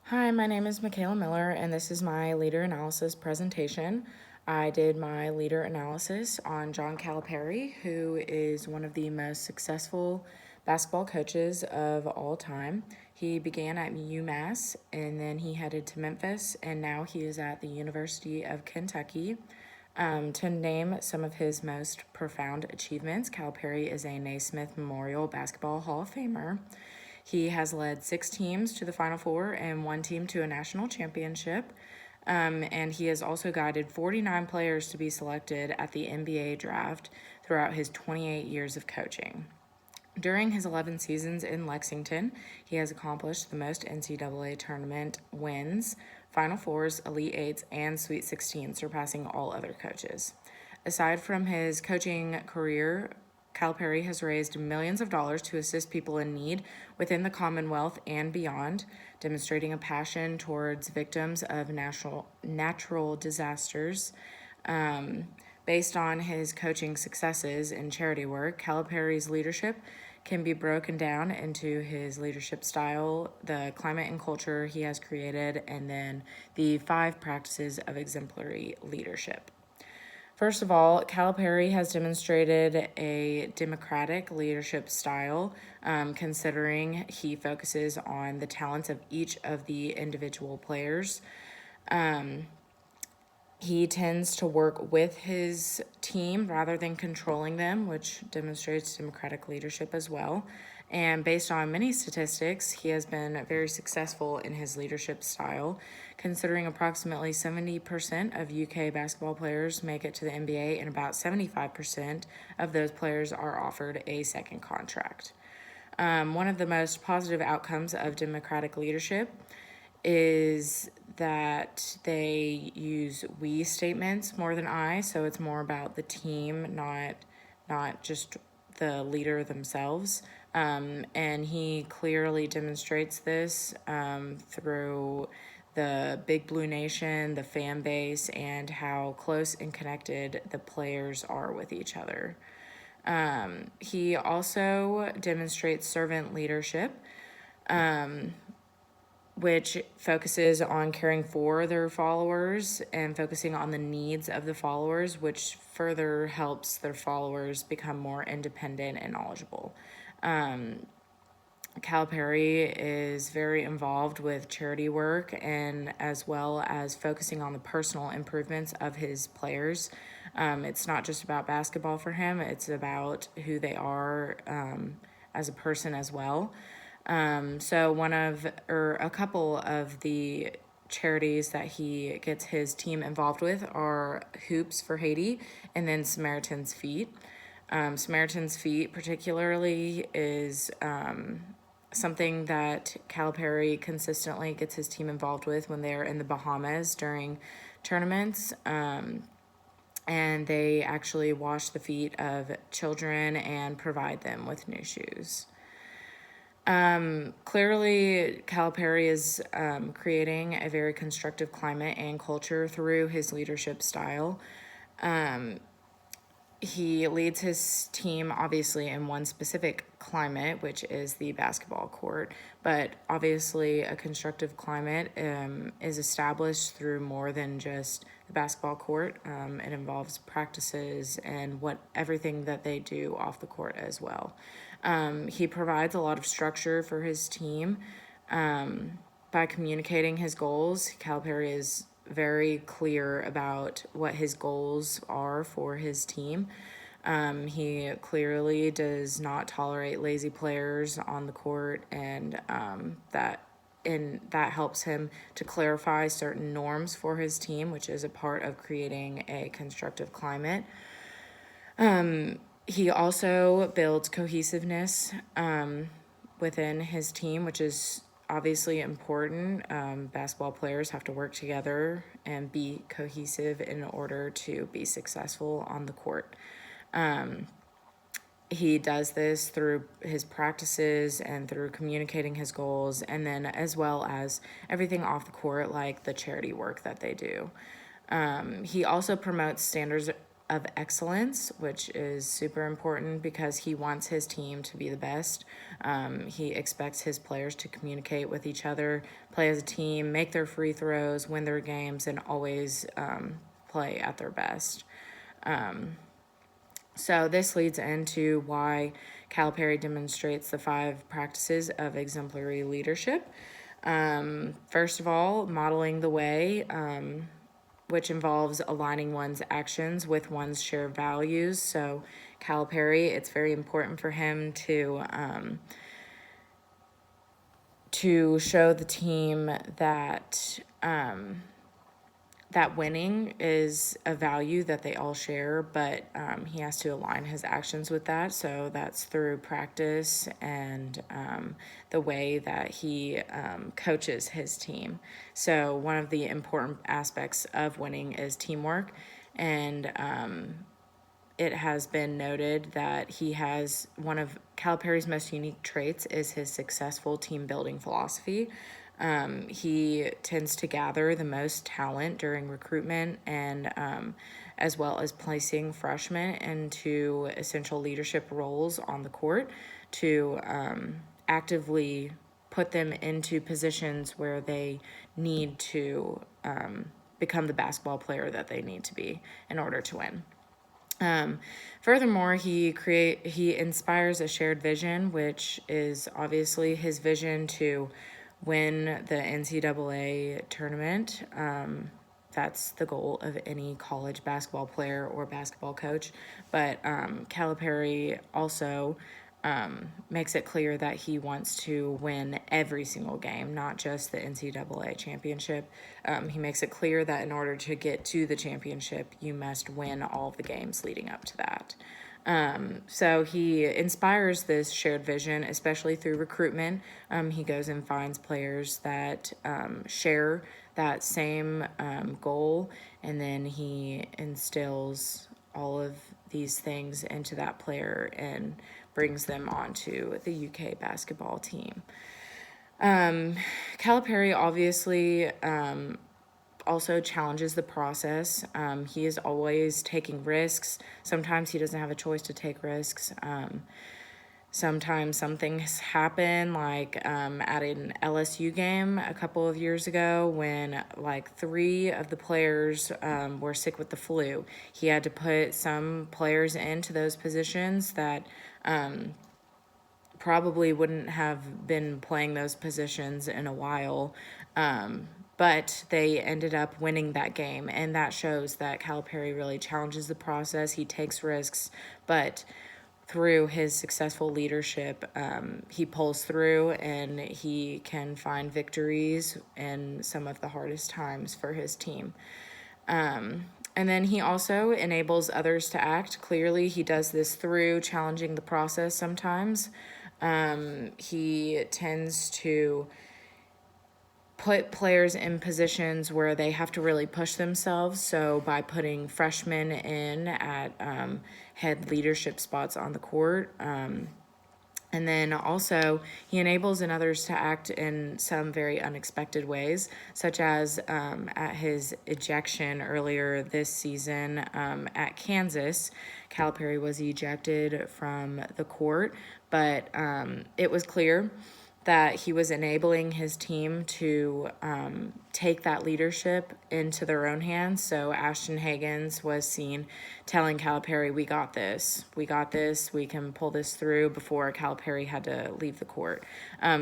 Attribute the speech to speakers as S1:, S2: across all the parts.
S1: Hi, my name is Michaela Miller, and this is my leader analysis presentation. I did my leader analysis on John Calipari, who is one of the most successful basketball coaches of all time. He began at UMass, and then he headed to Memphis, and now he is at the University of Kentucky. To name some of his most profound achievements, Calipari is a Naismith Memorial Basketball Hall of Famer. He has led 6 teams to the Final Four and 1 team to a national championship. And he has also guided 49 players to be selected at the NBA draft throughout his 28 years of coaching. During his 11 seasons in Lexington, he has accomplished the most NCAA tournament wins, Final Fours, Elite Eights, and Sweet 16, surpassing all other coaches. Aside from his coaching career, Calipari has raised millions of dollars to assist people in need within the Commonwealth and beyond, demonstrating a passion towards victims of natural disasters. Based on his coaching successes in charity work, Calipari's leadership can be broken down into his leadership style, the climate and culture he has created, and then the 5 practices of exemplary leadership. First of all, Calipari has demonstrated a democratic leadership style, considering he focuses on the talents of each of the individual players. He tends to work with his team rather than controlling them, which demonstrates democratic leadership as well. And based on many statistics, he has been very successful in his leadership style, considering approximately 70% of UK basketball players make it to the NBA, and about 75% of those players are offered a second contract. One of the most positive outcomes of democratic leadership is that they use we statements more than I, so it's more about the team, not just the leader themselves. And he clearly demonstrates this through the Big Blue Nation, the fan base, and how close and connected the players are with each other. He also demonstrates servant leadership, which focuses on caring for their followers and focusing on the needs of the followers, which further helps their followers become more independent and knowledgeable. Calipari is very involved with charity work and as well as focusing on the personal improvements of his players. It's not just about basketball for him, it's about who they are as a person as well. So a couple of the charities that he gets his team involved with are Hoops for Haiti and then Samaritan's Feet. Samaritan's Feet particularly is something that Calipari consistently gets his team involved with when they're in the Bahamas during tournaments. And they actually wash the feet of children and provide them with new shoes. Clearly, Calipari is creating a very constructive climate and culture through his leadership style. He leads his team obviously in one specific climate, which is the basketball court, but obviously a constructive climate is established through more than just the basketball court. It involves practices and everything that they do off the court as well. He provides a lot of structure for his team by communicating his goals. Calipari is very clear about what his goals are for his team. He clearly does not tolerate lazy players on the court, and that helps him to clarify certain norms for his team, which is a part of creating a constructive climate. He also builds cohesiveness within his team, which is obviously important. Basketball players have to work together and be cohesive in order to be successful on the court. He does this through his practices and through communicating his goals, and then as well as everything off the court, like the charity work that they do. He also promotes of excellence, which is super important because he wants his team to be the best. He expects his players to communicate with each other, play as a team, make their free throws, win their games, and always play at their best. So this leads into why Calipari demonstrates the 5 practices of exemplary leadership. First of all, modeling the way, which involves aligning one's actions with one's shared values. So Calipari, it's very important for him to show the team that that winning is a value that they all share, but he has to align his actions with that. So that's through practice and the way that he coaches his team. So one of the important aspects of winning is teamwork, and it has been noted that he has one of Calipari's most unique traits is his successful team building philosophy. He tends to gather the most talent during recruitment and as well as placing freshmen into essential leadership roles on the court to actively put them into positions where they need to become the basketball player that they need to be in order to win. Furthermore, he inspires a shared vision, which is obviously his vision to win the NCAA tournament. That's the goal of any college basketball player or basketball coach. But Calipari also makes it clear that he wants to win every single game, not just the NCAA championship. He makes it clear that in order to get to the championship, you must win all of the games leading up to that. So he inspires this shared vision, especially through recruitment. He goes and finds players that share that same goal, and then he instills all of these things into that player and brings them onto the UK basketball team. Calipari obviously also challenges the process. He is always taking risks. Sometimes he doesn't have a choice to take risks. Sometimes some things happen, like at an LSU game a couple of years ago when like 3 of the players were sick with the flu. He had to put some players into those positions that probably wouldn't have been playing those positions in a while. But they ended up winning that game, and that shows that Calipari really challenges the process. He takes risks, but through his successful leadership, he pulls through and he can find victories in some of the hardest times for his team. And then he also enables others to act. Clearly, he does this through challenging the process sometimes. He tends to put players in positions where they have to really push themselves. So by putting freshmen in at head leadership spots on the court, and then also he enables in others to act in some very unexpected ways, such as at his ejection earlier this season at Kansas. Calipari was ejected from the court, but it was clear that he was enabling his team to take that leadership into their own hands. So Ashton Hagans was seen telling Calipari, we got this, we can pull this through, before Calipari had to leave the court.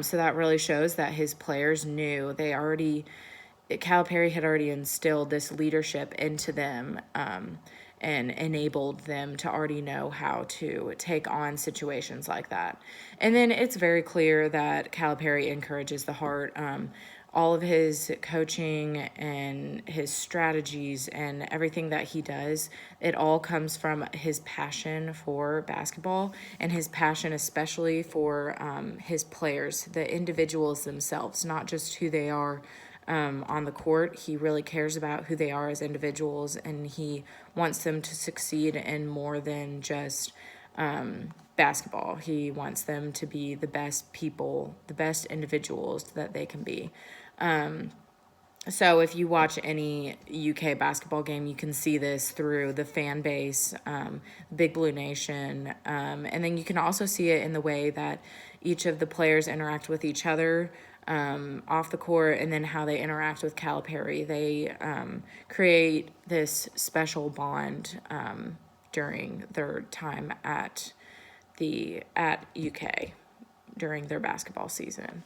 S1: So that really shows that his players knew, Calipari had already instilled this leadership into them, and enabled them to already know how to take on situations like that. And then it's very clear that Calipari encourages the heart. All of his coaching and his strategies and everything that he does, it all comes from his passion for basketball and his passion especially for his players, the individuals themselves, not just who they are on the court. He really cares about who they are as individuals, and he wants them to succeed in more than just basketball. He wants them to be the best people, the best individuals that they can be. So if you watch any UK basketball game, you can see this through the fan base, Big Blue Nation, and then you can also see it in the way that each of the players interact with each other off the court, and then how they interact with Calipari. They create this special bond during their time at UK during their basketball season.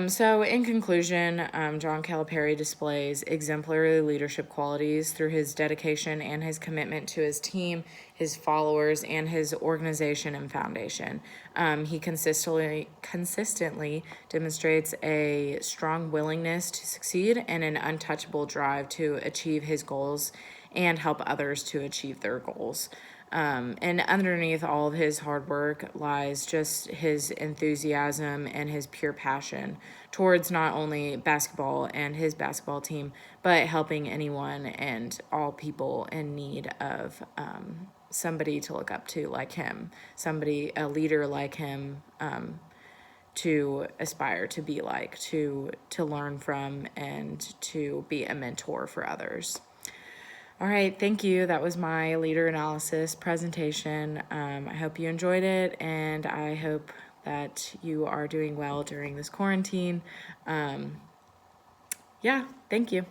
S1: So, in conclusion, John Calipari displays exemplary leadership qualities through his dedication and his commitment to his team, his followers, and his organization and foundation. He consistently demonstrates a strong willingness to succeed and an untouchable drive to achieve his goals and help others to achieve their goals. And underneath all of his hard work lies just his enthusiasm and his pure passion towards not only basketball and his basketball team, but helping anyone and all people in need of somebody to look up to like him, a leader like him, to aspire to be like, to learn from, and to be a mentor for others. All right, thank you. That was my leader analysis presentation. I hope you enjoyed it, and I hope that you are doing well during this quarantine. Yeah, thank you.